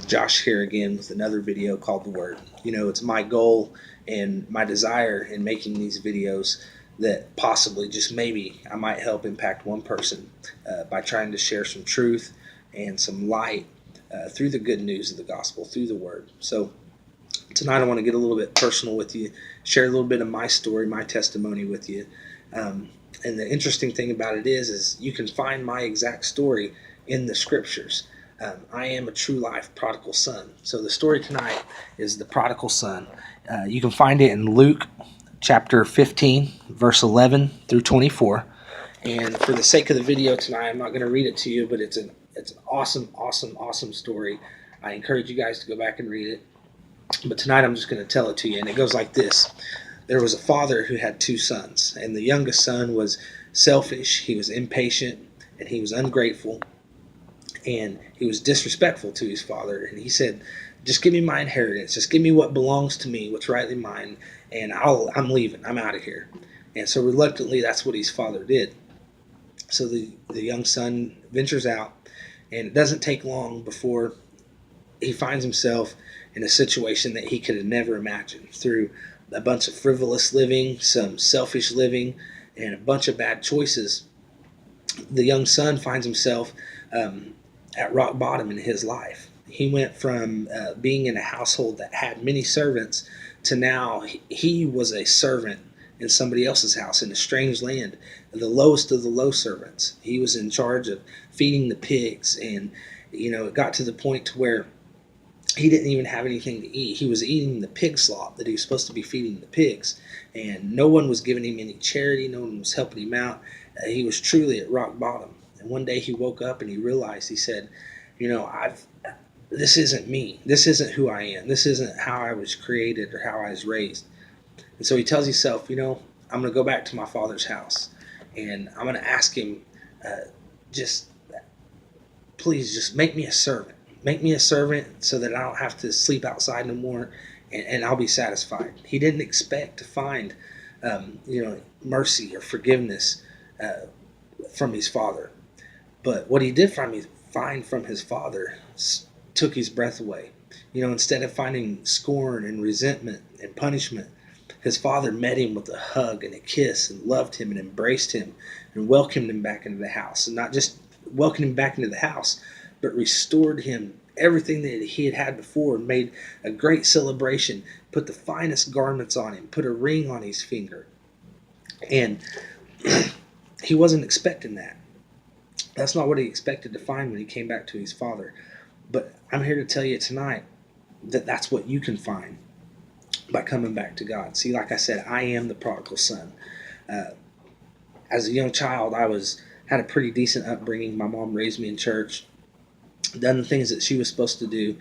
Josh here again with another video called The Word. It's my goal and my desire in making these videos that possibly, just maybe, I might help impact one person by trying to share some truth and some light through the good news of the gospel, through the Word. So tonight I want to get a little bit personal with you, share a little bit of my story, my testimony with you. And the interesting thing about it is you can find my exact story in the scriptures. I am a true life prodigal son. So the story tonight is the prodigal son. You can find it in Luke chapter 15, verse 11 through 24. And for the sake of the video tonight, I'm not going to read it to you, but it's an awesome story. I encourage you guys to go back and read it. But tonight I'm just going to tell it to you, and it goes like this. There was a father who had two sons, and the youngest son was selfish, he was impatient, and he was ungrateful, and he was disrespectful to his father. And he said, just give me my inheritance, just give me what belongs to me, what's rightly mine, and I'm leaving, I'm out of here. And so reluctantly, that's what his father did. So the young son ventures out, and it doesn't take long before he finds himself in a situation that he could have never imagined, through a bunch of frivolous living, some selfish living, and a bunch of bad choices. The young son finds himself at rock bottom in his life. He went from being in a household that had many servants to now he was a servant in somebody else's house in a strange land, the lowest of the low servants. He was in charge of feeding the pigs, and it got to the point to where he didn't even have anything to eat. He was eating the pig slop that he was supposed to be feeding the pigs, and no one was giving him any charity. No one was helping him out. He was truly at rock bottom. And one day he woke up and he realized, he said, this isn't me. This isn't who I am. This isn't how I was created or how I was raised. And so he tells himself, I'm going to go back to my father's house, and I'm going to ask him, please just make me a servant. Make me a servant so that I don't have to sleep outside no more, and I'll be satisfied. He didn't expect to find, mercy or forgiveness from his father. But what he did find from his father took his breath away. Instead of finding scorn and resentment and punishment, his father met him with a hug and a kiss, and loved him and embraced him and welcomed him back into the house. And not just welcomed him back into the house, but restored him everything that he had before, made a great celebration, put the finest garments on him, put a ring on his finger. And he wasn't expecting that. That's not what he expected to find when he came back to his father. But I'm here to tell you tonight that that's what you can find by coming back to God. See, like I said, I am the prodigal son. As a young child, had a pretty decent upbringing. My mom raised me in church, done the things that she was supposed to do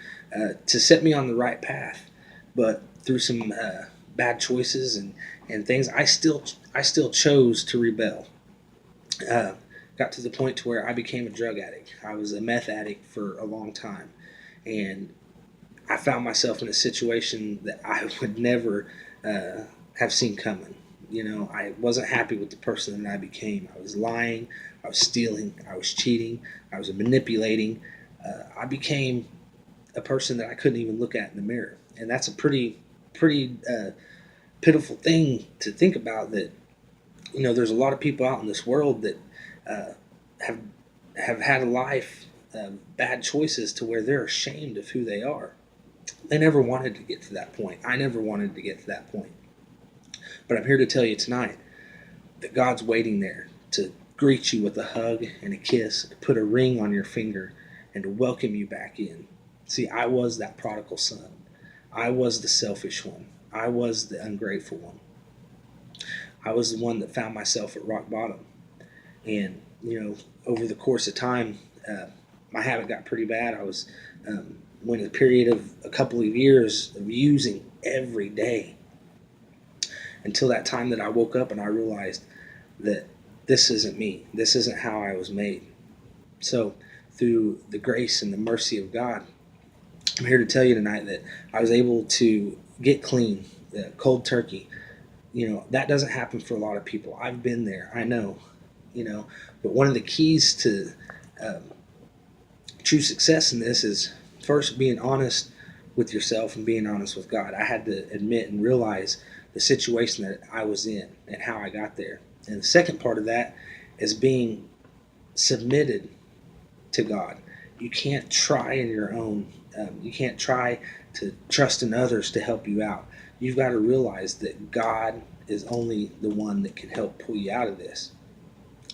to set me on the right path. But through some bad choices and things, I still chose to rebel. Got to the point to where I became a drug addict. I was a meth addict for a long time, and I found myself in a situation that I would never have seen coming. I wasn't happy with the person that I became. I was lying, I was stealing, I was cheating, I was manipulating. I became a person that I couldn't even look at in the mirror. And that's a pretty pitiful thing to think about, that there's a lot of people out in this world that have had a life of bad choices to where they're ashamed of who they are. They never wanted to get to that point. I never wanted to get to that point. But I'm here to tell you tonight that God's waiting there to greet you with a hug and a kiss, to put a ring on your finger, and to welcome you back in. See, I was that prodigal son. I was the selfish one. I was the ungrateful one. I was the one that found myself at rock bottom. And, over the course of time, my habit got pretty bad. I was went a period of a couple of years of using every day, until that time that I woke up and I realized that this isn't me. This isn't how I was made. So through the grace and the mercy of God, I'm here to tell you tonight that I was able to get clean, cold turkey. That doesn't happen for a lot of people. I've been there. I know. But one of the keys to true success in this is first being honest with yourself and being honest with God. I had to admit and realize the situation that I was in and how I got there. And the second part of that is being submitted to God. You can't try in your own. You can't try to trust in others to help you out. You've got to realize that God is only the one that can help pull you out of this.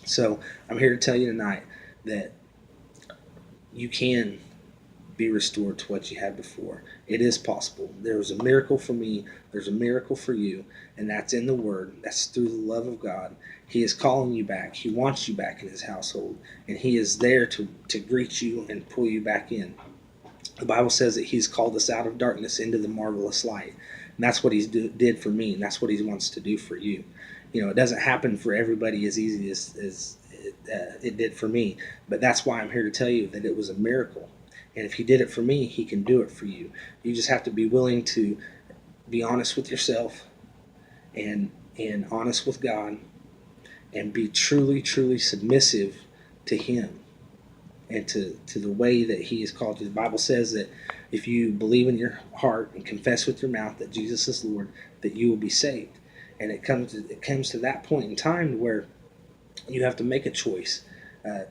So I'm here to tell you tonight that you can be restored to what you had before. It is possible. There was a miracle for me. There's a miracle for you, and that's in the Word. That's through the love of God. He is calling you back. He wants you back in His household, and He is there to greet you and pull you back in. The Bible says that He's called us out of darkness into the marvelous light, and that's what He did for me, and that's what He wants to do for you. It doesn't happen for everybody as easy as it did for me, but that's why I'm here to tell you that it was a miracle. And if He did it for me, He can do it for you. You just have to be willing to be honest with yourself and honest with God, and be truly, truly submissive to Him and to the way that He has called you. The Bible says that if you believe in your heart and confess with your mouth that Jesus is Lord, that you will be saved. And it comes to that point in time where you have to make a choice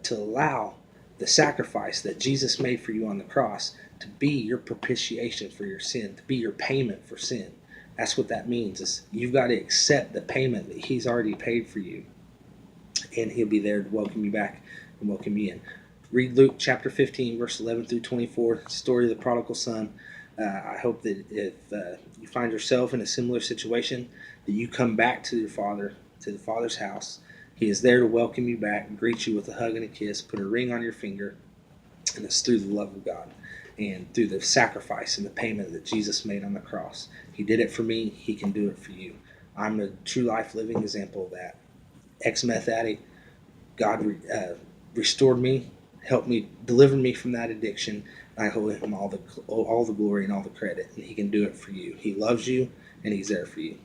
to allow the sacrifice that Jesus made for you on the cross to be your propitiation for your sin, to be your payment for sin. That's what that means. Is you've got to accept the payment that He's already paid for you, and He'll be there to welcome you back and welcome you in. Read Luke chapter 15, verse 11 through 24, story of the prodigal son. I hope that if you find yourself in a similar situation, that you come back to your father, to the Father's house. He is there to welcome you back and greet you with a hug and a kiss, put a ring on your finger, and it's through the love of God and through the sacrifice and the payment that Jesus made on the cross. He did it for me. He can do it for you. I'm a true life living example of that. Ex-meth addict, God restored me, helped me, delivered me from that addiction. I owe Him all the glory and all the credit, and He can do it for you. He loves you, and He's there for you.